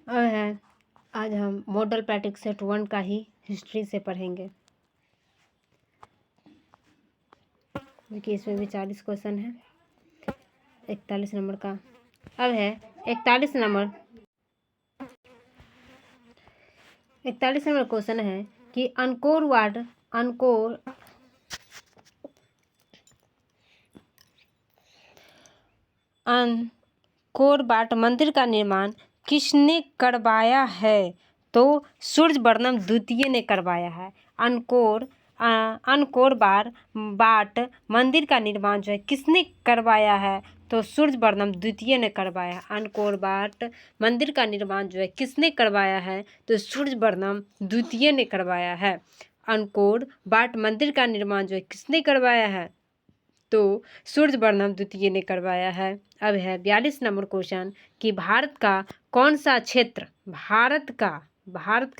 अब है, आज हम मॉडल प्रैक्टिस सेट 1 का ही हिस्ट्री से पढ़ेंगे। देखिए इसमें भी 40 क्वेश्चन है 41 नंबर का। अब है 41 नंबर क्वेश्चन है कि अंकोर वाट मंदिर का निर्माण किसने करवाया है? तो सूर्यवर्मन द्वितीय ने करवाया है। अनकोर वाट मंदिर का निर्माण जो है किसने करवाया है? तो सूर्यवर्मन द्वितीय ने करवाया है। अनकोर वाट मंदिर का निर्माण जो है किसने करवाया है? तो सूर्यवर्मन द्वितीय ने करवाया है। अनकोर वाट मंदिर का निर्माण जो है किसने करवाया है? तो सूर्यवर्मन द्वितीय ने करवाया है। अब है 42 नंबर क्वेश्चन कि भारत का कौन सा क्षेत्र भारत का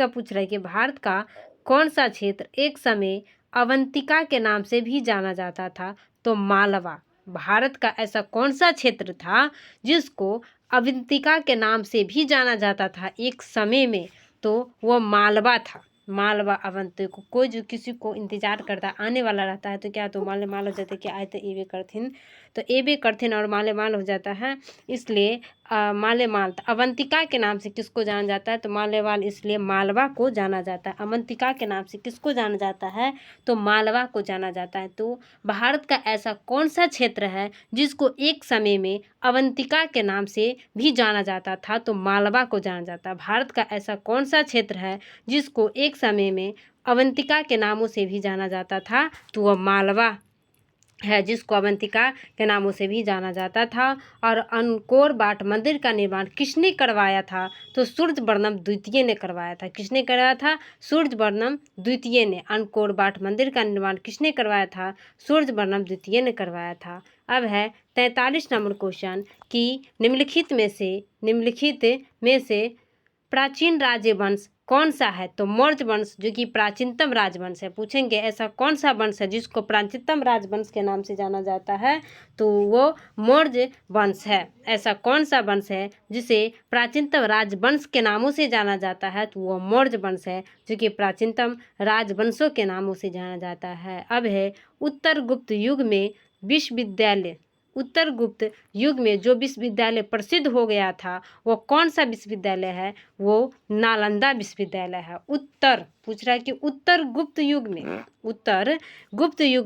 पूछ रहा है कि भारत का कौन सा क्षेत्र एक समय अवंतिका के नाम से भी जाना जाता था? तो मालवा। भारत का ऐसा कौन सा क्षेत्र था जिसको अवंतिका के नाम से भी जाना जाता था एक समय में? तो वह मालवा था। मालवा अवंती को कोई जो किसी को इंतजार करता आने वाला रहता है तो क्या तो माले माल हो जाता है कि आए तो एबे करथिन, तो एबे करथिन और माले माल हो जाता है, इसलिए माले माल। अवंतिका के नाम से किसको जाना जाता है? तो मालेवाल, इसलिए मालवा को जाना जाता है। अवंतिका के नाम से किसको जाना जाता है? तो मालवा को जाना जाता है। तो भारत का ऐसा कौन सा क्षेत्र है जिसको एक समय में अवंतिका के नाम से भी जाना जाता था? तो मालवा को जाना जाता है। भारत का ऐसा कौन सा क्षेत्र है जिसको एक समय में अवंतिका के नामों से भी जाना जाता था? तो वह मालवा है, जिसको अवंतिका के नामों से भी जाना जाता था। और अंकोर वाट मंदिर का निर्माण किसने करवाया था? तो सूर्यवर्मन द्वितीय ने करवाया था। किसने करवाया था? सूर्यवर्मन द्वितीय ने। अंकोर वाट मंदिर का निर्माण किसने करवाया था? सूर्यवर्मन द्वितीय ने करवाया था। अब है 43 नंबर क्वेश्चन कि निम्नलिखित में से प्राचीन राजवंश कौन सा है? तो मौर्य वंश, जो कि प्राचीनतम राजवंश है। पूछेंगे ऐसा कौन सा वंश है जिसको प्राचीनतम राजवंश के नाम से जाना जाता है? तो वो मौर्य वंश है। ऐसा कौन सा वंश है जिसे प्राचीनतम राजवंश के नामों से जाना जाता है? तो वो मौर्य वंश है, जो कि प्राचीनतम राजवंशों के नामों से जाना जाता है। अब है उत्तर गुप्त युग में जो विश्वविद्यालय प्रसिद्ध हो गया था वो कौन सा विश्वविद्यालय है? वो नालंदा विश्वविद्यालय है। पूछ रहा है कि उत्तर गुप्त युग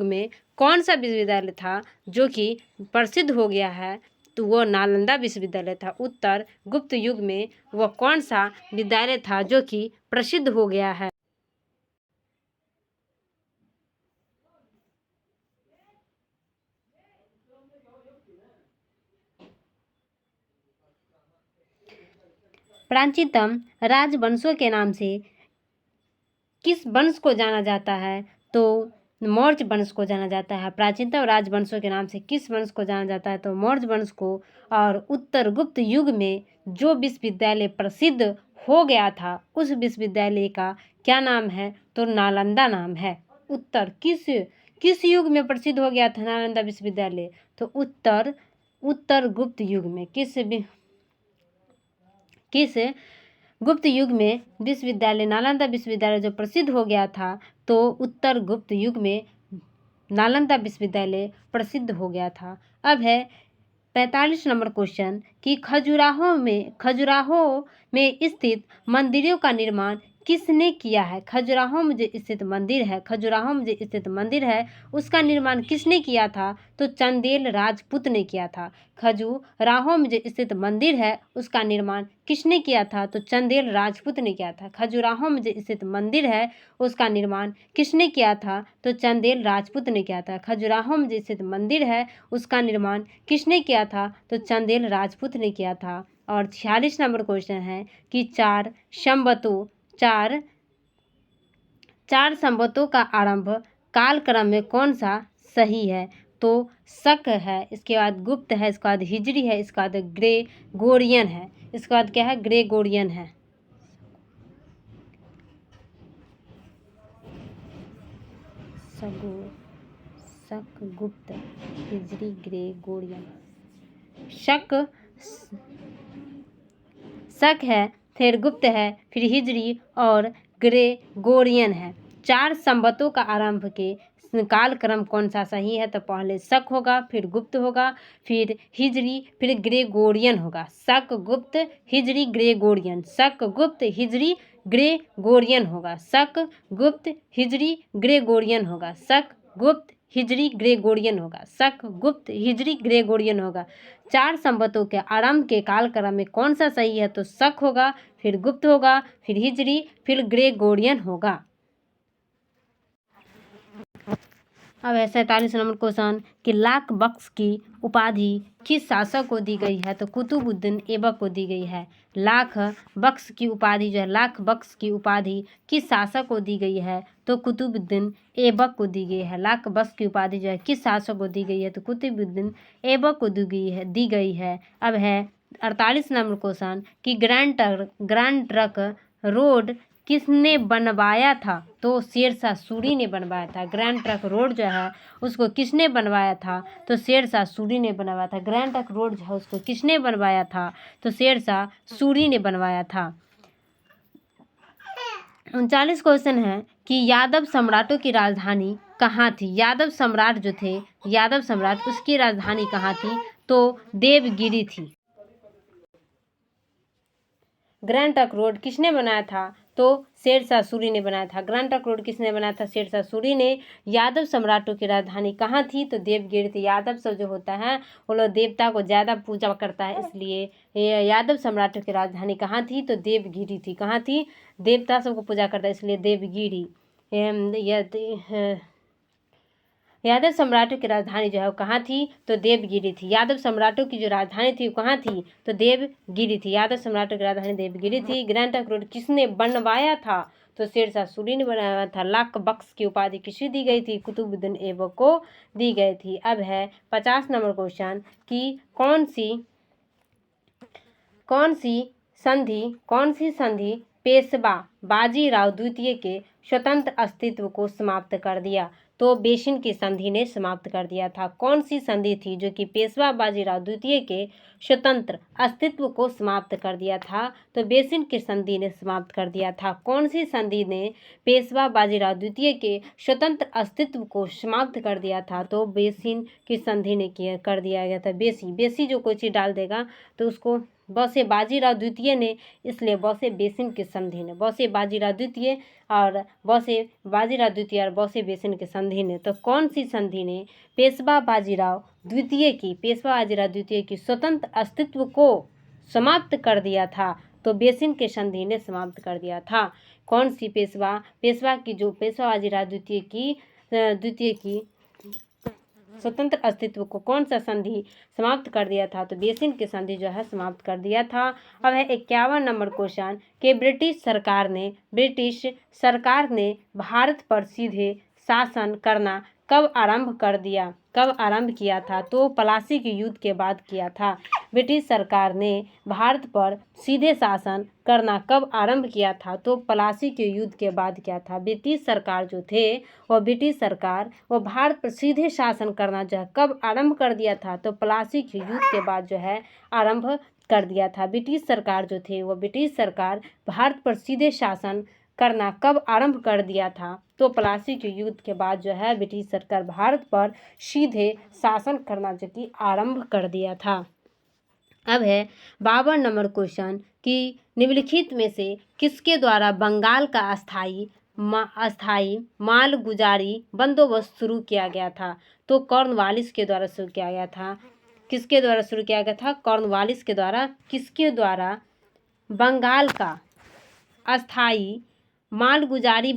में कौन सा विश्वविद्यालय था जो कि प्रसिद्ध हो गया है? तो वो नालंदा विश्वविद्यालय था। उत्तर गुप्त युग में वह कौन सा विद्यालय था जो कि प्रसिद्ध हो गया है? प्राचीनतम राजवंशों के नाम से किस वंश को जाना जाता है? तो मौर्य वंश को जाना जाता है। प्राचीनतम राजवंशों के नाम से किस वंश को जाना जाता है? तो मौर्य वंश को। और उत्तर गुप्त युग में जो विश्वविद्यालय प्रसिद्ध हो गया था उस विश्वविद्यालय का क्या नाम है? तो नालंदा नाम है। किस युग में प्रसिद्ध हो गया था नालंदा विश्वविद्यालय? तो उत्तर गुप्त युग में। किस गुप्त युग में नालंदा विश्वविद्यालय जो प्रसिद्ध हो गया था? तो उत्तर गुप्त युग में नालंदा विश्वविद्यालय प्रसिद्ध हो गया था। अब है 45 नंबर क्वेश्चन कि खजुराहो में स्थित मंदिरों का निर्माण किसने किया है? खजुराहो में जो स्थित मंदिर है उसका निर्माण किसने किया था? तो चंदेल राजपूत ने किया था। खजुराहो में जो स्थित मंदिर है उसका निर्माण किसने किया था? तो चंदेल राजपूत ने किया था। खजुराहो में जो स्थित मंदिर है उसका निर्माण किसने किया था? तो चंदेल राजपूत ने किया था। खजुराहो में जो स्थित मंदिर है उसका निर्माण किसने किया था? तो चंदेल राजपूत ने किया था। और 46 नंबर क्वेश्चन है कि चार संवतों का आरंभ कालक्रम में कौन सा सही है? तो शक है, इसके बाद गुप्त है, इसके बाद हिजरी है, इसके बाद ग्रेगोरियन है। इसके बाद क्या है? ग्रेगोरियन है। शक, गुप्त, हिजरी, ग्रेगोरियन। शक है फिर गुप्त है, फिर हिजरी और ग्रेगोरियन है। 4 संवतों का आरंभ के कालक्रम कौन सा सही है? तो पहले शक होगा, फिर गुप्त होगा, फिर हिजरी, फिर ग्रेगोरियन होगा। शक, गुप्त, हिजरी, ग्रेगोरियन। शक, गुप्त, हिजरी, ग्रेगोरियन होगा। शक, गुप्त, हिजरी, ग्रेगोरियन होगा। शक, गुप्त, हिजरी, ग्रेगोरियन होगा। शक, गुप्त, हिजरी, ग्रेगोरियन होगा। 4 संवतों के आरंभ के कालक्रम में कौन सा सही है? तो शक होगा, फिर गुप्त होगा, फिर हिजरी, फिर ग्रेगोरियन होगा। अब है 47 नंबर क्वेश्चन कि लाख बख्श की उपाधि किस शासक को दी गई है? तो कुतुबुद्दीन ऐबक को दी गई है। लाख बख्श की उपाधि जो है, लाख बख्श की उपाधि किस शासक को दी गई है? तो कुतुबुद्दीन ऐबक को दी गई है। लाख बख्श की उपाधि जो है किस शासक को दी गई है? तो कुतुबुद्दीन ऐबक को दी गई है। अब है 48 नंबर क्वेश्चन कि ग्रैंड ट्रंक रोड किसने बनवाया था? तो शेरशाह सूरी ने बनवाया था। ग्रैंड ट्रंक रोड जो है उसको किसने बनवाया था? तो शेरशाह सूरी ने बनवाया था। ग्रैंड ट्रंक रोड जो है उसको किसने बनवाया था? तो शेरशाह सूरी ने बनवाया था। 39 क्वेश्चन है कि यादव सम्राटों की राजधानी कहाँ थी? यादव सम्राट जो थे, यादव सम्राट, उसकी राजधानी कहाँ थी? तो देवगिरी थी। ग्रैंड ट्रंक रोड किसने बनाया था? तो शेरशाह सूरी ने बनाया था। ग्रैंड ट्रंक रोड किसने बनाया था? शेरशाह सूरी ने। यादव सम्राटों की राजधानी कहाँ थी? तो देवगिरी थी। यादव सब जो होता है वो लोग देवता को ज़्यादा पूजा करता है, इसलिए यादव सम्राटों की राजधानी कहाँ थी? तो देवगिरी थी। कहाँ थी? देवता सबको पूजा करता है इसलिए देवगिरी। यादव सम्राटों की राजधानी जो है वो कहाँ थी? तो देवगिरी थी। यादव सम्राटों की जो राजधानी थी वो कहाँ थी? तो देवगिरी थी। यादव सम्राटों की राजधानी देवगिरी थी। ग्रैंड ट्रंक रोड किसने बनवाया था? तो शेरशाह सूरी ने बनाया था। लाख बख्श की उपाधि किसे दी गई थी? कुतुबुद्दीन ऐबक को दी गई थी। अब है 50 नंबर क्वेश्चन कि कौन सी संधि पेशवा बाजीराव द्वितीय के स्वतंत्र अस्तित्व को समाप्त कर दिया? तो बेसिन की संधि ने समाप्त कर दिया था। कौन सी संधि थी जो कि पेशवा बाजीराव द्वितीय के स्वतंत्र अस्तित्व को समाप्त कर दिया था? तो बेसिन की संधि ने समाप्त कर दिया था। कौन सी संधि ने पेशवा बाजीराव द्वितीय के स्वतंत्र अस्तित्व को समाप्त कर दिया था? तो बेसिन की संधि ने कर दिया गया था। बेसी जो कोई चीज़ डाल देगा तो उसको बसे बाजीराव द्वितीय ने, इसलिए बसे बेसिन की संधि ने। बसे बाजीराव द्वितीय और बसे बेसिन की संधि ने। तो कौन सी संधि ने पेशवा बाजीराव द्वितीय की स्वतंत्र अस्तित्व को समाप्त कर दिया था? तो बेसिन के संधि ने समाप्त कर दिया था। कौन सी पेशवा बाजीराव द्वितीय की स्वतंत्र अस्तित्व को कौन सा संधि समाप्त कर दिया था? तो बेसिन की संधि जो है समाप्त कर दिया था। अब है 51 नंबर क्वेश्चन कि ब्रिटिश सरकार ने भारत पर सीधे शासन करना कब आरंभ किया था? तो प्लासी के युद्ध के बाद किया था। ब्रिटिश सरकार ने भारत पर सीधे शासन करना कब आरंभ किया था? तो प्लासी के युद्ध के बाद किया था। ब्रिटिश सरकार जो थे वो भारत पर सीधे शासन करना जो है कब आरंभ कर दिया था? तो प्लासी के युद्ध के बाद जो है आरंभ कर दिया था। ब्रिटिश सरकार भारत पर सीधे शासन करना कब आरंभ कर दिया था? तो प्लासी के युद्ध के बाद जो है ब्रिटिश सरकार भारत पर सीधे शासन करना जो कि आरंभ कर दिया था। अब है 52 नंबर क्वेश्चन कि निम्नलिखित में से किसके द्वारा बंगाल का अस्थाई मालगुजारी बंदोबस्त शुरू किया गया था? तो कॉर्नवालिस के द्वारा शुरू किया गया था। किसके द्वारा शुरू किया गया था? कॉर्नवालिस के द्वारा। किसके द्वारा बंगाल का अस्थाई अस्थाई मालगुजारी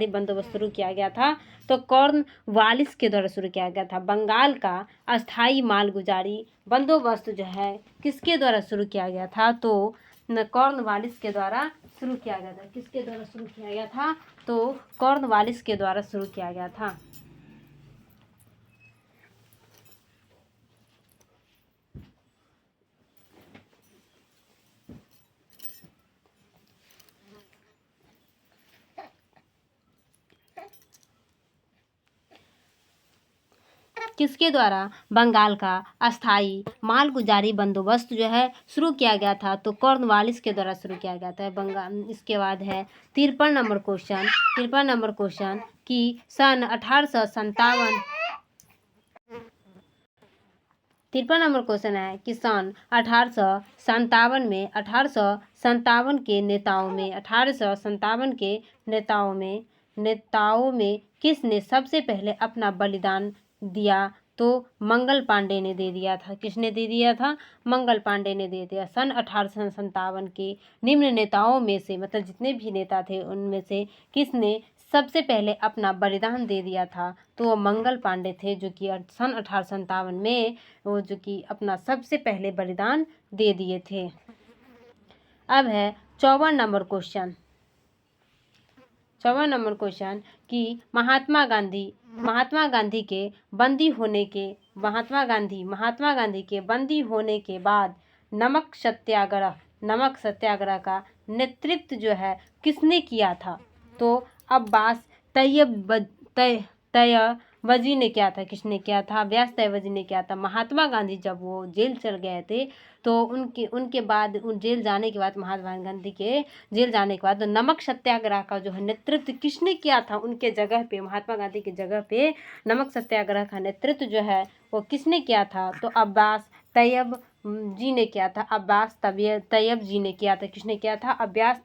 बंदोबस्त शुरू किया गया था? तो कॉर्नवालिस के द्वारा शुरू किया गया था। बंगाल का अस्थाई मालगुजारी बंदोबस्त जो है किसके द्वारा शुरू किया गया था? तो कॉर्नवालिस के द्वारा शुरू किया गया था। किसके द्वारा शुरू किया गया था? तो कॉर्नवालिस के द्वारा शुरू किया गया था। किसके द्वारा बंगाल का अस्थाई मालगुजारी बंदोबस्त जो है शुरू किया गया था? तो कॉर्नवालिस के द्वारा शुरू किया गया था बंगाल। इसके बाद है 53 नंबर क्वेश्चन, 53 नंबर क्वेश्चन कि सन 1857 53 नंबर क्वेश्चन है कि सन 1857 में 1857 के नेताओं में किसने सबसे पहले अपना बलिदान दिया? तो मंगल पांडे ने दे दिया था। किसने दे दिया था? मंगल पांडे ने दे दिया। सन 1857 के निम्न नेताओं में से, मतलब जितने भी नेता थे उनमें से किसने सबसे पहले अपना बलिदान दे दिया था? तो वो मंगल पांडे थे, जो कि सन 1857 में वो जो कि अपना सबसे पहले बलिदान दे दिए थे। अब है 54 नंबर क्वेश्चन, 54 नंबर क्वेश्चन कि महात्मा गांधी के बंदी होने के बाद नमक सत्याग्रह का नेतृत्व जो है किसने किया था? तो अब्बास तैयबजी ने किया था। किसने किया था? अब्बास तैयबजी ने किया था। महात्मा गांधी जब वो जेल चल गए थे तो उनके बाद जेल जाने के बाद महात्मा गांधी के जेल जाने के बाद तो नमक सत्याग्रह का जो है नेतृत्व किसने किया था? उनके जगह पे, महात्मा गांधी की जगह पे नमक सत्याग्रह का नेतृत्व जो है वो किसने किया था? तो अब्बास तैयब जी ने किया था। अब्बास तैयब जी ने किया था। किसने किया था? अब्बास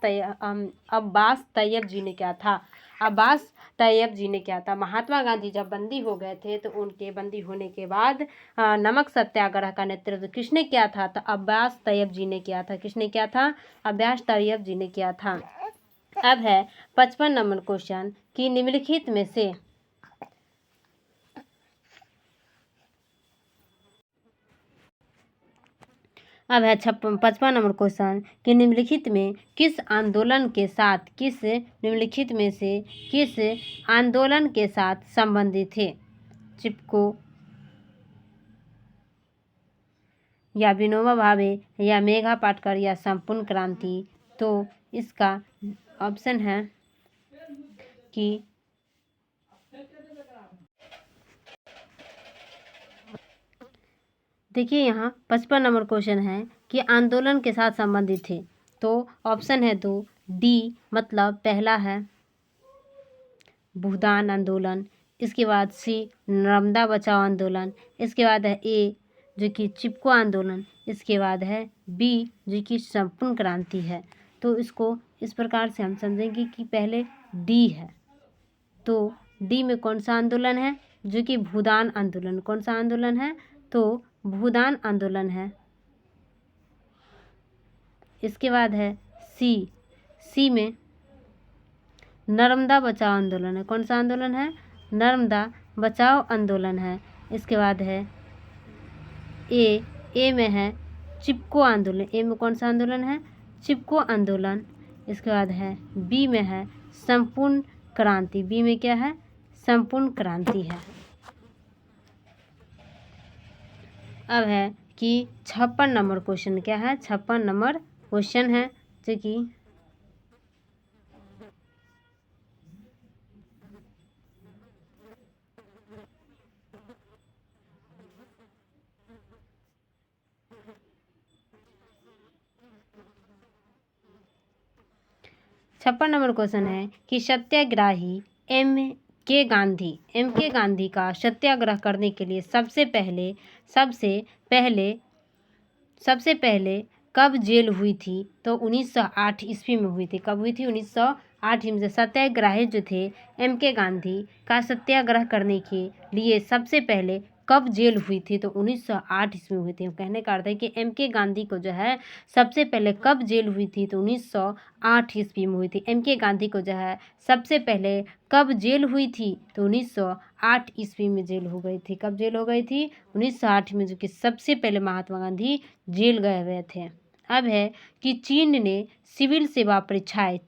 तैयब जी ने किया था। अब्बास तैयब जी ने किया था। महात्मा गांधी जब बंदी हो गए थे तो उनके बंदी होने के बाद नमक सत्याग्रह का नेतृत्व किसने किया था? तो अब्बास तैयब जी ने किया था। किसने किया था? अब्बास तैयब जी ने किया था। अब है 55 नंबर क्वेश्चन कि निम्नलिखित में से अब है 55 नंबर क्वेश्चन कि निम्नलिखित में किस आंदोलन के साथ संबंधित थे? चिपको या विनोबा भावे या मेघा पाटकर या संपूर्ण क्रांति? तो इसका ऑप्शन है कि देखिए यहाँ 55 नंबर क्वेश्चन है कि आंदोलन के साथ संबंधित थे। तो ऑप्शन है 2, डी मतलब पहला है भूदान आंदोलन, इसके बाद सी नर्मदा बचाओ आंदोलन, इसके बाद है ए जो कि चिपको आंदोलन, इसके बाद है बी जो कि संपूर्ण क्रांति है। तो इसको इस प्रकार से हम समझेंगे कि पहले डी है। तो डी में कौन सा आंदोलन है? जो कि भूदान आंदोलन। कौन सा आंदोलन है? तो भूदान आंदोलन है। इसके बाद है सी में नर्मदा बचाओ आंदोलन है। कौन सा आंदोलन है? नर्मदा बचाओ आंदोलन है। इसके बाद है ए में है चिपको आंदोलन। ए में कौन सा आंदोलन है? चिपको आंदोलन। इसके बाद है बी में है संपूर्ण क्रांति। बी में क्या है? संपूर्ण क्रांति है। अब है कि 56 नंबर क्वेश्चन क्या है? 56 नंबर क्वेश्चन है जो कि 56 नंबर क्वेश्चन है कि सत्याग्रही एम के गांधी का सत्याग्रह करने के लिए सबसे पहले कब जेल हुई थी? तो 1908 ईस्वी में हुई थी। कब हुई थी? 1908 ईस्वी में। सत्याग्रही जो थे एम के गांधी का सत्याग्रह करने के लिए सबसे पहले कब जेल हुई थी? तो 1908 ईस्वी में हुई थी। कहने का अर्थ है कि एम के गांधी को जो है सबसे पहले कब जेल हुई थी? तो 1908 ईस्वी में हुई थी। एम के गांधी को जो है सबसे पहले कब जेल हुई थी? तो 1908 ईस्वी में जेल हो गई थी। कब जेल हो गई थी? 1908 में, जो कि सबसे पहले महात्मा गांधी जेल गए हुए थे। अब है कि चीन ने सिविल सेवा परीक्षाएं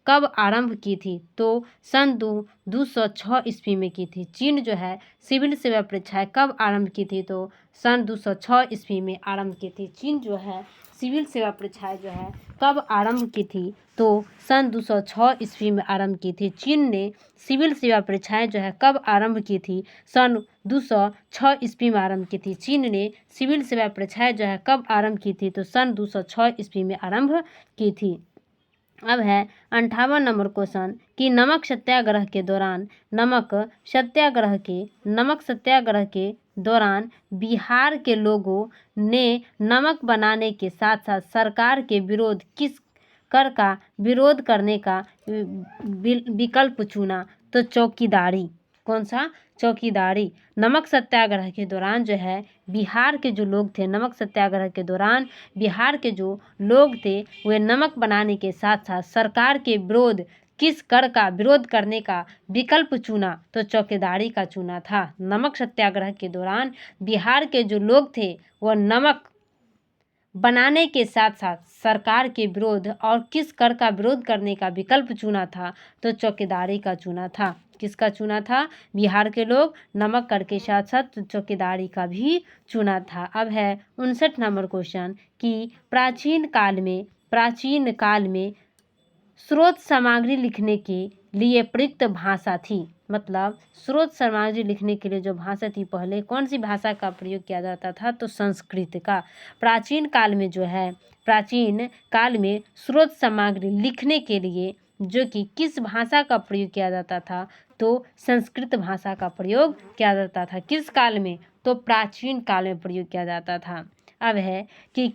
कब आरंभ की थी? तो सन 206 ईस्वी में की थी। चीन जो है सिविल सेवा परीक्षाएं कब आरंभ की थी? तो सन 206 ईस्वी में आरंभ की थी। चीन जो है सिविल सेवा परीक्षाएं जो है कब आरंभ की थी? तो सन 206 ईस्वी में आरंभ की थी। चीन ने सिविल सेवा परीक्षाएं जो है कब आरंभ की थी? सन 206 ईस्वी में आरंभ की थी। चीन ने सिविल सेवा परीक्षाएं जो है कब आरंभ की थी? तो सन 206 ईस्वी में आरंभ की थी। अब है 58 नंबर क्वेश्चन कि नमक सत्याग्रह के दौरान बिहार के लोगों ने नमक बनाने के साथ साथ सरकार के विरोध किस कर का विरोध करने का विकल्प चुना? तो चौकीदारी। कौन सा? चौकीदारी। नमक सत्याग्रह के दौरान जो है बिहार के जो लोग थे, नमक सत्याग्रह के दौरान बिहार के जो लोग थे वे नमक बनाने के साथ साथ सरकार के विरोध किस कर का विरोध करने का विकल्प चुना? तो चौकीदारी का चुना था। नमक सत्याग्रह के दौरान बिहार के जो लोग थे वह नमक बनाने के साथ साथ सरकार के विरोध और किस कर का विरोध करने का विकल्प चुना था? तो चौकीदारी का चुना था। किसका चुना था? बिहार के लोग नमक कर के साथ साथ चौकीदारी का भी चुना था। अब है 59 नंबर क्वेश्चन कि प्राचीन काल में स्रोत सामग्री लिखने के लिए प्रयुक्त भाषा थी। मतलब स्रोत सामग्री लिखने के लिए जो भाषा थी पहले कौन सी भाषा का प्रयोग किया जाता था? तो संस्कृत का। प्राचीन काल में स्रोत सामग्री लिखने के लिए जो कि किस भाषा का प्रयोग किया जाता था? तो संस्कृत भाषा का प्रयोग किया जाता था। किस काल में? तो प्राचीन काल में प्रयोग किया जाता था। अब है कि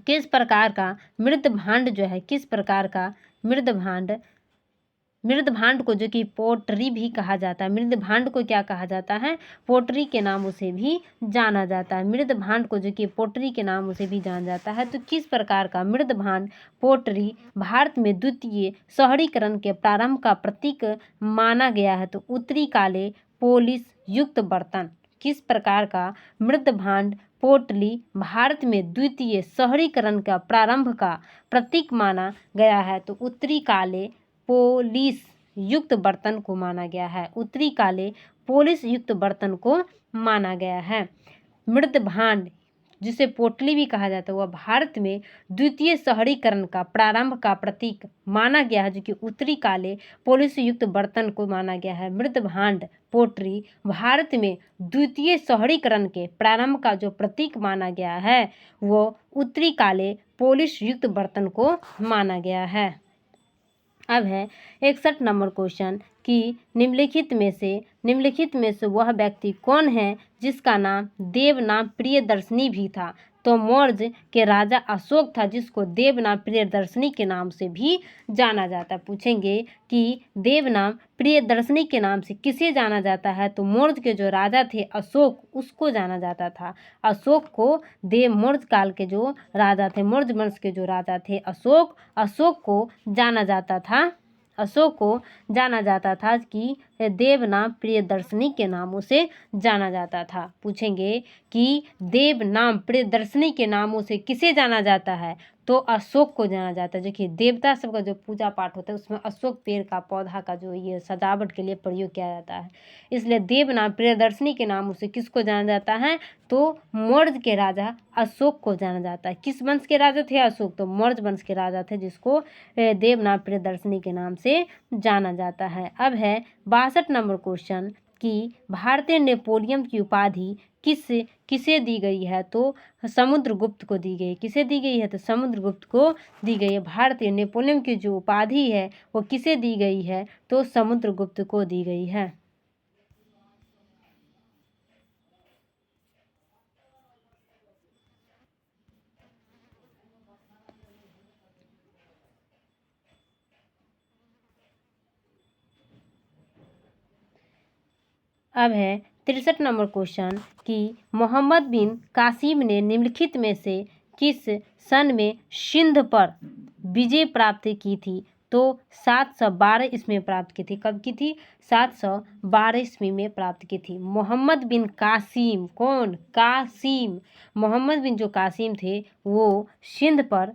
किस प्रकार का मृदभांड जो है, किस प्रकार का मृदभांड को जो कि पोटरी भी कहा जाता है, मृदभांड को क्या कहा जाता है? पोटरी के नामों से भी जाना जाता है। मृदभांड को जो कि पोटरी के नामों से भी जाना जाता है। तो किस प्रकार का मृदभांड पोटरी भारत में द्वितीय शहरीकरण के प्रारंभ का प्रतीक माना गया है? तो उत्तरी काले पोलिश युक्त बर्तन। किस प्रकार का मृदभांड पोटली भारत में द्वितीय शहरीकरण का प्रारंभ का प्रतीक माना गया है? तो उत्तरी काले पोलिश युक्त बर्तन को माना गया है। उत्तरी काले पोलिश युक्त बर्तन को माना गया है। मृदभांड जिसे पोटली भी कहा जाता है वह भारत में द्वितीय शहरीकरण का प्रारंभ का प्रतीक माना गया है, जो कि उत्तरी काले पोलिश युक्त बर्तन को माना गया है। मृदभांड पोटरी भारत में द्वितीय शहरीकरण के प्रारंभ का जो प्रतीक माना गया है वो उत्तरी काले पोलिश युक्त बर्तन को माना गया है। अब है 61 नंबर क्वेश्चन कि निम्नलिखित में से वह व्यक्ति कौन है जिसका नाम देवनाम प्रियदर्शनी भी था? तो मौर्य के राजा अशोक था, जिसको देवनाम प्रियदर्शनी के नाम से भी जाना जाता है। पूछेंगे कि देवनाम प्रियदर्शनी के नाम से किसे जाना जाता है? तो मौर्य के जो राजा थे अशोक, उसको जाना जाता था। अशोक को मौर्य काल के जो राजा थे, मौर्य वंश के जो राजा थे अशोक को जाना जाता था कि देवनाम प्रियदर्शनी के नामों से जाना जाता था। पूछेंगे कि देवनाम प्रियदर्शनी के नामों से किसे जाना जाता है? तो अशोक को जाना जाता है। जो कि देवता सबका जो पूजा पाठ होता है उसमें अशोक पेड़ का पौधा का जो ये सजावट के लिए प्रयोग किया जाता है, इसलिए देवनाम प्रियदर्शनी के नामों से किसको जाना जाता है? तो मौर्य के राजा अशोक को जाना जाता है। किस वंश के राजा थे अशोक? तो मौर्य वंश के राजा थे, जिसको देवनाम प्रियदर्शनी के नाम से जाना जाता है। अब है 62 नंबर क्वेश्चन कि भारतीय नेपोलियन की उपाधि किसे दी गई है? तो समुद्रगुप्त को दी गई। किसे दी गई है? तो समुद्रगुप्त को दी गई है। भारतीय नेपोलियन की जो उपाधि है वो किसे दी गई है? तो समुद्रगुप्त को दी गई है। अब है 63 नंबर क्वेश्चन कि मोहम्मद बिन कासिम ने निम्नलिखित में से किस सन में सिंध पर विजय प्राप्त की थी? तो 712 ईस्वी में प्राप्त की थी। कब की थी? 712 ईस्वी में प्राप्त की थी। मोहम्मद बिन कासिम, कौन? कासिम। मोहम्मद बिन जो कासिम थे वो सिंध पर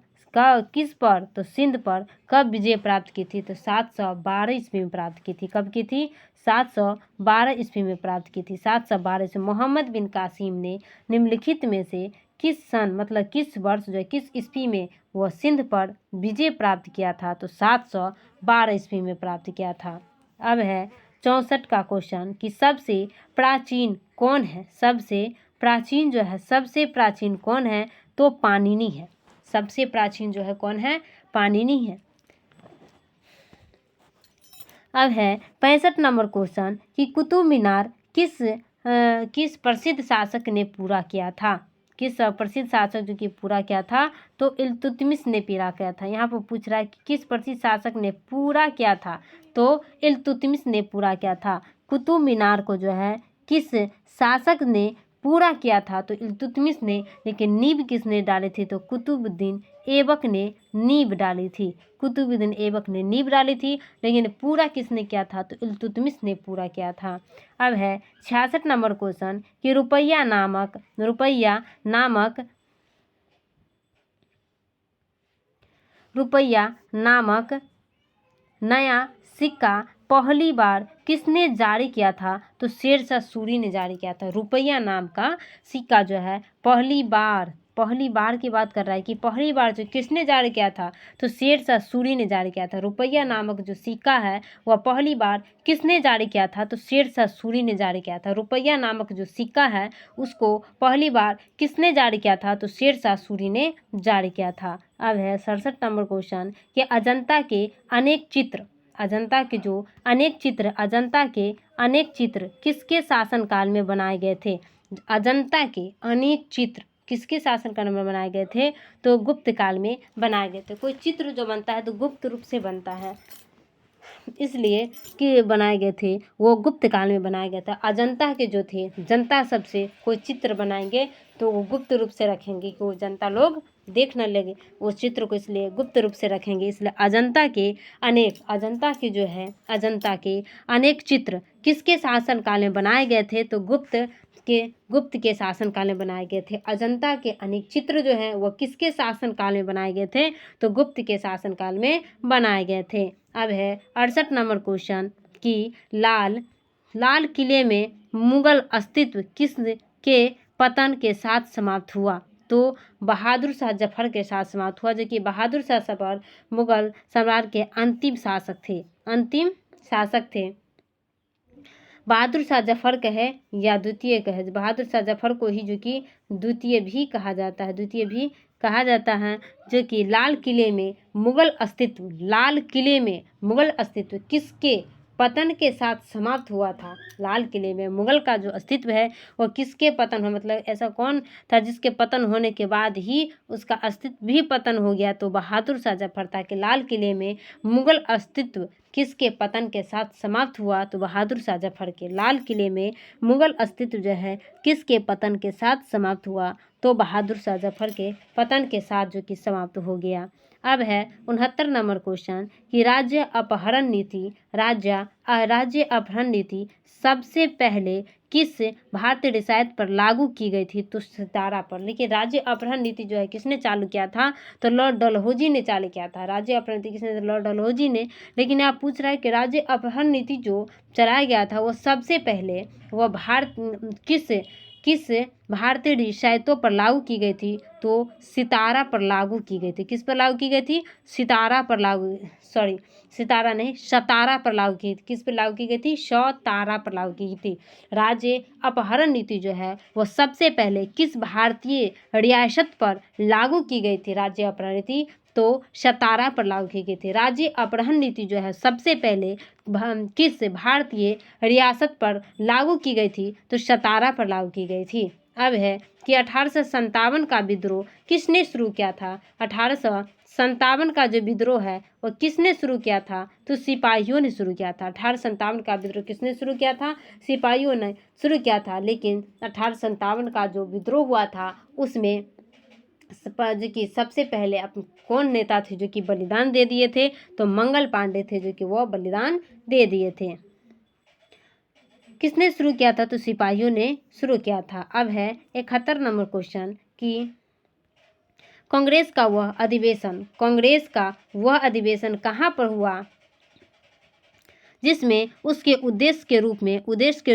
किस पर? तो सिंध पर कब विजय प्राप्त की थी? तो 712 ईस्वी में प्राप्त की थी। कब की थी? 712 ईस्वी में प्राप्त की थी। 712 से मोहम्मद बिन कासिम ने निम्नलिखित में से किस सन मतलब किस वर्ष जो है किस ईस्वी में वह सिंध पर विजय प्राप्त किया था? तो 712 ईस्वी में प्राप्त किया था। अब है 64 का क्वेश्चन कि सबसे प्राचीन कौन है? सबसे प्राचीन जो है सबसे प्राचीन कौन है? तो पाणिनि है। सबसे प्राचीन जो है कौन है? पाणिनि है। अब है 65 नंबर क्वेश्चन कि कुतुब मीनार किस प्रसिद्ध शासक ने पूरा किया था? किस प्रसिद्ध शासक जो कि पूरा किया था? तो इल्तुतमिश ने पूरा किया था। यहाँ पर पूछ रहा है कि किस प्रसिद्ध शासक ने पूरा किया था? तो इल्तुतमिश ने पूरा किया था। कुतुब मीनार को जो है किस शासक ने पूरा किया था? तो इल्तुतमिश ने। लेकिन नींव किसने डाली थी? तो कुतुबुद्दीन ऐबक ने नींव डाली थी। कुतुबुद्दीन ऐबक ने नींव डाली थी, लेकिन पूरा किसने किया था? तो इल्तुतमिश ने पूरा किया था। अब है 66 नंबर क्वेश्चन कि रुपया नामक नया सिक्का पहली बार किसने जारी किया था? तो शेरशाह सूरी ने जारी किया था। रुपया नाम का सिक्का जो है पहली बार की बात कर रहा है कि पहली बार जो किसने जारी किया था? तो शेरशाह सूरी ने जारी किया था। रुपया नामक जो सिक्का है वह पहली बार किसने जारी किया था? तो शेरशाह सूरी ने जारी किया था। रुपया नामक जो सिक्का है उसको पहली बार किसने जारी किया था? तो शेरशाह सूरी ने जारी किया था। अब है 67 नंबर क्वेश्चन कि अजंता के अनेक चित्र किसके शासनकाल में बनाए गए थे? अजंता के अनेक चित्र किसके शासनकाल में बनाए गए थे? तो गुप्त काल में बनाए गए थे। कोई चित्र जो बनता है तो गुप्त रूप से बनता है, इसलिए कि बनाए गए थे वो गुप्त काल में बनाया गया था। अजंता के जो थे जनता सबसे कोई चित्र बनाएंगे तो वो गुप्त रूप से रखेंगे कि वो जनता लोग देख न लगे वो चित्र को, इसलिए गुप्त रूप से रखेंगे। इसलिए अजंता के अनेक चित्र किसके शासनकाल में बनाए गए थे? तो गुप्त के शासनकाल में बनाए गए थे। अजंता के अनेक चित्र जो हैं वो किसके शासनकाल में बनाए गए थे? तो गुप्त के शासनकाल में बनाए गए थे। अब है 68 नंबर क्वेश्चन कि लाल किले में मुगल अस्तित्व किसके पतन के साथ समाप्त हुआ? तो बहादुर शाह जफर के साथ समाप्त हुआ, जो कि बहादुर शाह जफर मुगल सम्राट के अंतिम शासक थे। बहादुर शाह जफर कहे या द्वितीय कहे, बहादुर शाह जफर को ही जो कि द्वितीय भी कहा जाता है, जो कि लाल किले में मुगल अस्तित्व किसके पतन के साथ समाप्त हुआ था? लाल किले में मुगल का जो अस्तित्व है वो किसके पतन हो, मतलब ऐसा कौन था जिसके पतन होने के बाद ही उसका अस्तित्व भी पतन हो गया? तो बहादुर शाह जफर था। कि लाल किले में मुगल अस्तित्व किसके पतन के साथ समाप्त हुआ? तो बहादुर शाह जफर के। लाल किले में मुगल अस्तित्व जो है किसके पतन के साथ समाप्त हुआ? तो बहादुर शाह जफर के पतन के साथ जो कि समाप्त हो गया। अब है 69 नंबर क्वेश्चन कि राज्य अपहरण नीति सबसे पहले किस भारतीय रियासत पर लागू की गई थी? तो सितारा पर। लेकिन राज्य अपहरण नीति जो है किसने चालू किया था? तो लॉर्ड डलहौजी ने चालू किया था। राज्य अपहरण नीति किसने? लॉर्ड डलहौजी ने। लेकिन आप पूछ रहा है कि राज्य अपहरण नीति जो चलाया गया था वो सबसे पहले वह किस भारतीय रियासतों पर लागू की गई थी? तो सितारा पर लागू की गई थी। किस पर लागू की गई थी? सतारा पर लागू की। किस पर लागू की गई थी? सतारा पर लागू की गई थी। राज्य अपहरण नीति जो है वो सबसे पहले किस भारतीय रियासत पर लागू की गई थी? राज्य अपहरण नीति तो सतारा पर लागू की गई थी। राज्य अपहरण नीति जो है सबसे पहले किस भारतीय रियासत पर लागू की गई थी? तो सतारा पर लागू की गई थी। अब है कि 1857 का विद्रोह किसने शुरू किया था? 1857 का जो विद्रोह है वो किसने शुरू किया था? तो सिपाहियों ने शुरू किया था। 1857 का विद्रोह किसने शुरू किया था? सिपाहियों ने शुरू किया था। लेकिन 1857 का जो विद्रोह हुआ था उसमें जो कि सबसे पहले कौन नेता थे जो कि बलिदान दे दिए थे? तो मंगल पांडे थे, जो कि वो बलिदान दे दिए थे। किसने शुरू किया था? तो सिपाहियों ने शुरू किया था। अब है 71 नंबर क्वेश्चन कि कांग्रेस का वह अधिवेशन कहाँ पर हुआ जिसमें उसके उद्देश्य के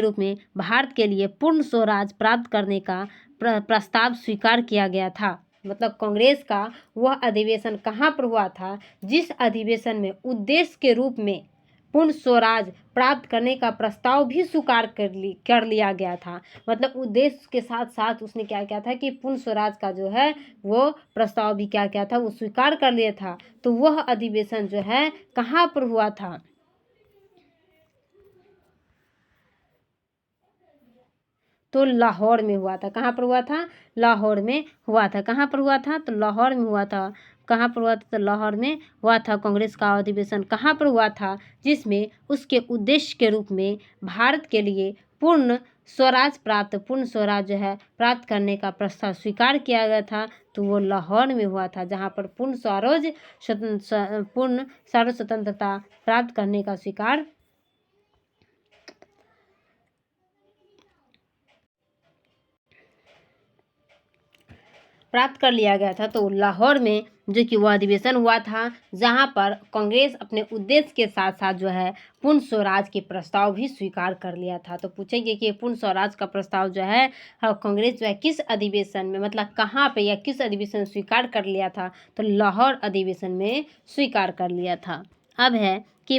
रूप में भारत के लिए पूर्ण स्वराज प्राप्त करने का प्रस्ताव स्वीकार किया गया था। मतलब कांग्रेस का वह अधिवेशन कहाँ पर हुआ था जिस अधिवेशन में उद्देश्य के रूप में पूर्ण स्वराज प्राप्त करने का प्रस्ताव भी स्वीकार कर लिया गया था। मतलब उद्देश्य के साथ साथ उसने क्या किया था कि पूर्ण स्वराज का जो है वो प्रस्ताव भी क्या किया था, वो स्वीकार कर लिया था। तो वह अधिवेशन जो है कहाँ पर हुआ था, तो लाहौर में हुआ था। कहाँ पर हुआ था, लाहौर में हुआ था। कहाँ पर हुआ था, तो लाहौर में हुआ था। कहाँ पर हुआ था, तो लाहौर में हुआ था। कांग्रेस का अधिवेशन कहाँ पर हुआ था, जिसमें उसके उद्देश्य के रूप में भारत के लिए पूर्ण स्वराज जो है प्राप्त करने का प्रस्ताव स्वीकार किया गया था। तो वो लाहौर में हुआ था, जहाँ पर पूर्ण स्वतंत्रता प्राप्त करने का स्वीकार प्राप्त कर लिया गया था। तो लाहौर में जो कि वह अधिवेशन हुआ था जहां पर कांग्रेस अपने उद्देश्य के साथ साथ जो है पूर्ण स्वराज के प्रस्ताव भी स्वीकार कर लिया था। तो पूछेंगे कि पूर्ण स्वराज का प्रस्ताव जो है कांग्रेस जो है किस अधिवेशन में, मतलब कहाँ पे या किस अधिवेशन में स्वीकार कर लिया था, तो लाहौर अधिवेशन में स्वीकार कर लिया था। अब है कि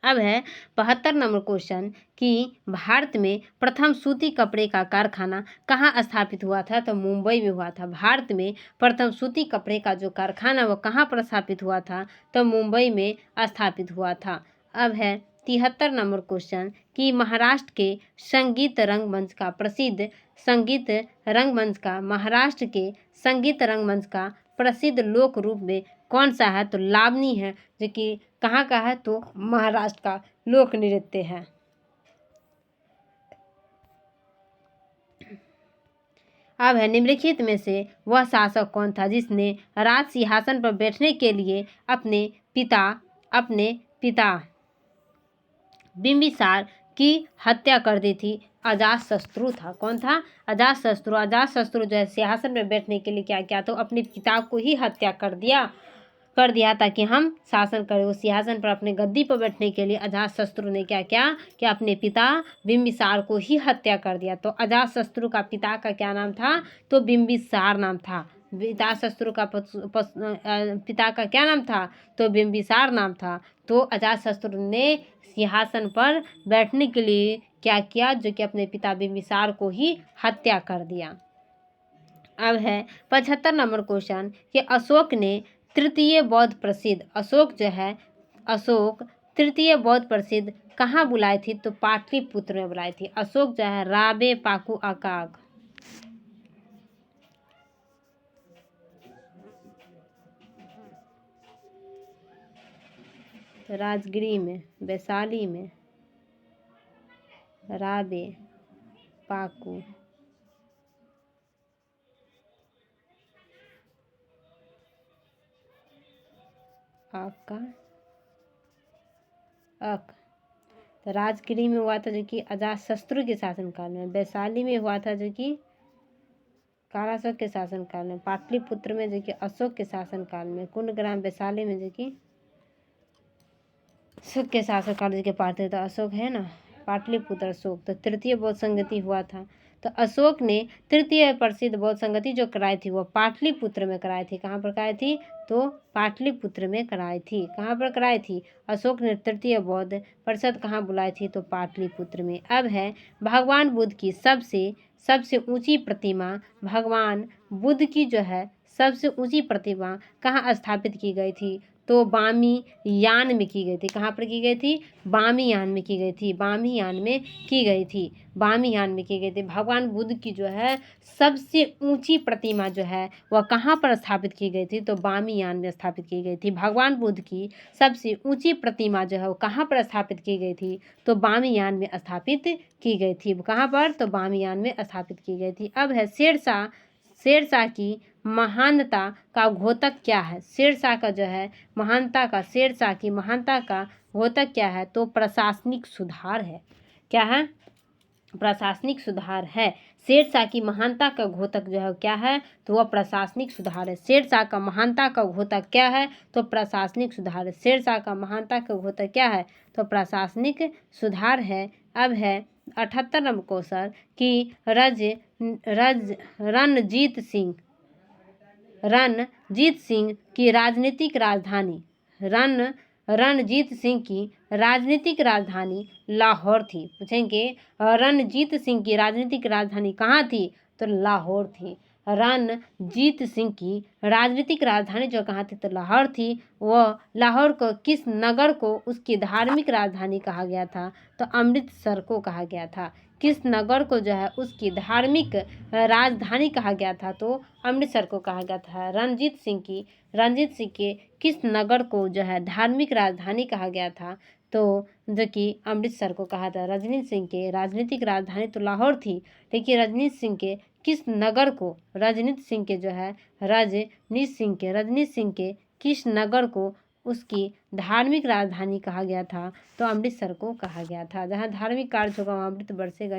अब है 72 नंबर क्वेश्चन कि भारत में प्रथम सूती कपड़े का कारखाना कहाँ स्थापित हुआ था, तो मुंबई में हुआ था। भारत में प्रथम सूती कपड़े का जो कारखाना वो कहाँ पर स्थापित हुआ था, तो मुंबई में स्थापित हुआ था। अब है 73 नंबर क्वेश्चन कि महाराष्ट्र के संगीत रंगमंच का प्रसिद्ध लोक रूप में कौन सा है, तो लावनी है, जो कि कहाँ का है, तो महाराष्ट्र का लोक नृत्य है। अब है निम्नलिखित में से वह शासक कौन था जिसने राज सिंहासन पर बैठने के लिए अपने पिता बिंबिसार की हत्या कर दी थी। अजातशत्रु था। कौन था, अजातशत्रु। अजातशत्रु जो है सिंहासन पर बैठने के लिए क्या किया, तो अपने पिता को ही हत्या कर दिया ताकि हम शासन करें। उस सिंहासन पर अपने गद्दी पर बैठने के लिए अजातशत्रु ने क्या किया कि अपने पिता बिंबिसार को ही हत्या कर दिया। तो अजातशत्रु का पिता का क्या नाम था, तो बिंबिसार नाम था। अजातशत्रु का पिता का क्या नाम था, तो बिंबिसार नाम था। तो अजातशत्रु ने सिंहासन पर बैठने के लिए क्या किया, जो कि अपने पिता बिंबिसार को ही हत्या कर दिया। अब है 75 नंबर क्वेश्चन कि अशोक तृतीय बौद्ध प्रसिद्ध कहाँ बुलाई थी, तो पाटलिपुत्र में बुलाई थी। अशोक जो है राबे पाकू अकाग, राजगिरी में, वैशाली में, राबे पाकू तो राजगिरी में हुआ था जो कि अजातशत्रु के शासनकाल में। वैशाली में हुआ था जो कि कालाशोक के शासनकाल में। पाटलिपुत्र में जो कि अशोक के शासनकाल में। कुंडग्राम वैशाली में जो कि अशोक के शासनकाल जो कि पाटलिपुत्र अशोक है ना, पाटलिपुत्र अशोक। तो तृतीय बौद्ध संगति हुआ था। तो अशोक ने तृतीय प्रसिद्ध बौद्ध संगति जो कराई थी वो पाटलिपुत्र में कराई थी। कहाँ पर कराई थी, तो पाटलिपुत्र में कराई थी। कहाँ पर कराई थी, अशोक ने तृतीय बौद्ध परिषद कहाँ बुलाई थी, तो पाटलिपुत्र में। अब है भगवान बुद्ध की सबसे ऊंची प्रतिमा, भगवान बुद्ध की जो है सबसे ऊंची प्रतिमा कहाँ स्थापित की गई थी, तो बामियान में की गई थी। कहाँ पर की गई थी, बामियान में की गई थी। बामियान में की गई थी। बामियान में की गई थी। भगवान बुद्ध की जो है सबसे ऊंची प्रतिमा जो है वह कहाँ पर स्थापित की गई थी, तो बामियान में स्थापित की गई थी। भगवान बुद्ध की सबसे ऊंची प्रतिमा जो है वो कहाँ पर स्थापित की गई थी, तो बामियान में स्थापित की गई थी। कहाँ पर, तो बामियान में स्थापित की गई थी। अब है शेरशाह की महानता का घोतक क्या है। शेरशाह की महानता का घोतक क्या है, तो प्रशासनिक सुधार है। क्या है, प्रशासनिक सुधार है। शेरशाह की महानता का घोतक जो है क्या है, तो वह प्रशासनिक सुधार है। शेरशाह का महानता का घोतक क्या है, तो प्रशासनिक सुधार है। शेरशाह का महानता का घोतक क्या है, तो प्रशासनिक सुधार है। अब है 78 नंबर क्वेश्चन कि रणजीत सिंह की राजनीतिक राजधानी रणजीत सिंह की राजनीतिक राजधानी लाहौर थी। पूछेंगे रणजीत सिंह की राजनीतिक राजधानी कहाँ थी, तो लाहौर थी। रणजीत सिंह की राजनीतिक राजधानी जो कहाँ थी, तो लाहौर थी। वह लाहौर को किस नगर को उसकी धार्मिक राजधानी कहा गया था, तो अमृतसर को कहा गया था। किस नगर को जो है उसकी धार्मिक राजधानी कहा गया था, तो अमृतसर को कहा गया था। रणजीत सिंह के किस नगर को जो है धार्मिक राजधानी कहा गया था, तो जो कि अमृतसर को कहा था। रजनीश सिंह के राजनीतिक राजधानी तो लाहौर थी, लेकिन रजनीश सिंह के किस नगर को रजनीश सिंह के किस नगर को उसकी धार्मिक राजधानी कहा गया था, तो अमृतसर को कहा गया था। जहाँ धार्मिक कार्य होगा वहाँ अमृत बरसेगा,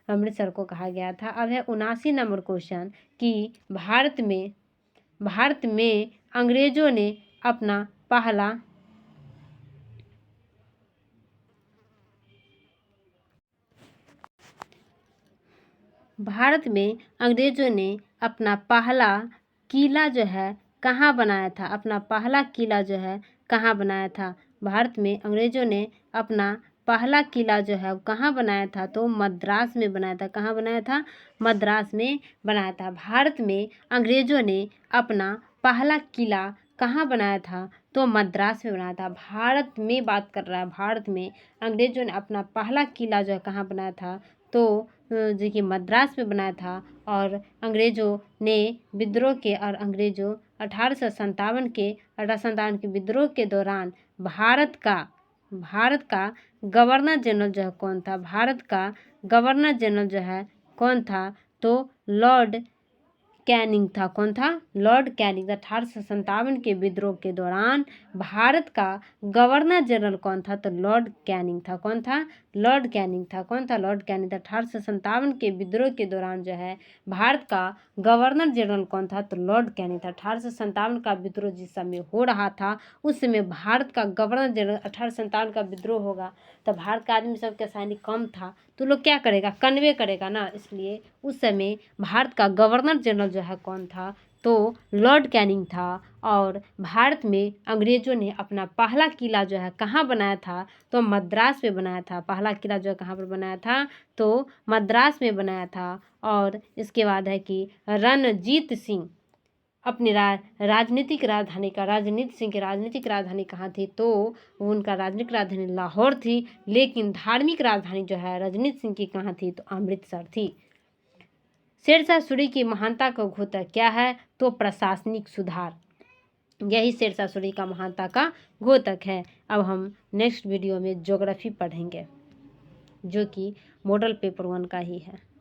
अमृतसर को कहा गया था। अब है 79 नंबर क्वेश्चन कि भारत में अंग्रेजों ने अपना पहला किला जो है कहाँ बनाया था, अपना पहला किला जो है कहाँ बनाया था। भारत में अंग्रेजों ने अपना पहला किला जो है कहाँ बनाया था, तो मद्रास में बनाया था। कहाँ बनाया था, मद्रास में बनाया था। भारत में अंग्रेजों ने अपना पहला किला कहाँ बनाया था, तो मद्रास में बनाया था। भारत में बात कर रहा है, भारत में अंग्रेजों ने अपना पहला किला जो है कहाँ बनाया था, तो जो कि मद्रास में बनाया था। और अंग्रेजों ने विद्रोह के 1857 के विद्रोह के दौरान भारत का गवर्नर जनरल जो है कौन था, भारत का गवर्नर जनरल जो है कौन था, तो लॉर्ड कैनिंग था। कौन था, लॉर्ड कैनिंग। 1857 के विद्रोह के दौरान भारत का गवर्नर जनरल कौन था, तो लॉर्ड कैनिंग था। कौन था, लॉर्ड कैनिंग था। कौन था, लॉर्ड कैनिंग था। 1857 के विद्रोह के दौरान जो है भारत का गवर्नर जनरल कौन था, तो लॉर्ड कैनिंग था। 1857 का विद्रोह जिस समय हो रहा था उस समय भारत का गवर्नर जनरल 1857 का विद्रोह होगा तो भारत का आदमी सबका सैनिक कम था, तो लोग क्या करेगा, कन्वे करेगा ना। इसलिए उस समय भारत का गवर्नर जनरल जो है कौन था, तो लॉर्ड कैनिंग था। और भारत में अंग्रेजों ने अपना पहला किला जो है कहाँ बनाया था, तो मद्रास में बनाया था। पहला किला जो है कहाँ पर बनाया था, तो मद्रास में बनाया था। और इसके बाद है कि रणजीत सिंह अपनी राजनीतिक राजधानी कहाँ थी, तो उनका राजनीतिक राजधानी लाहौर थी, लेकिन धार्मिक राजधानी जो है रणजीत सिंह की कहाँ थी, तो अमृतसर थी। शेरशाह सूरी की महानता का घोतक क्या है, तो प्रशासनिक सुधार। यही शेरशाह सूरी का महानता का घोतक है। अब हम नेक्स्ट वीडियो में ज्योग्राफी पढ़ेंगे जो कि मॉडल पेपर 1 का ही है।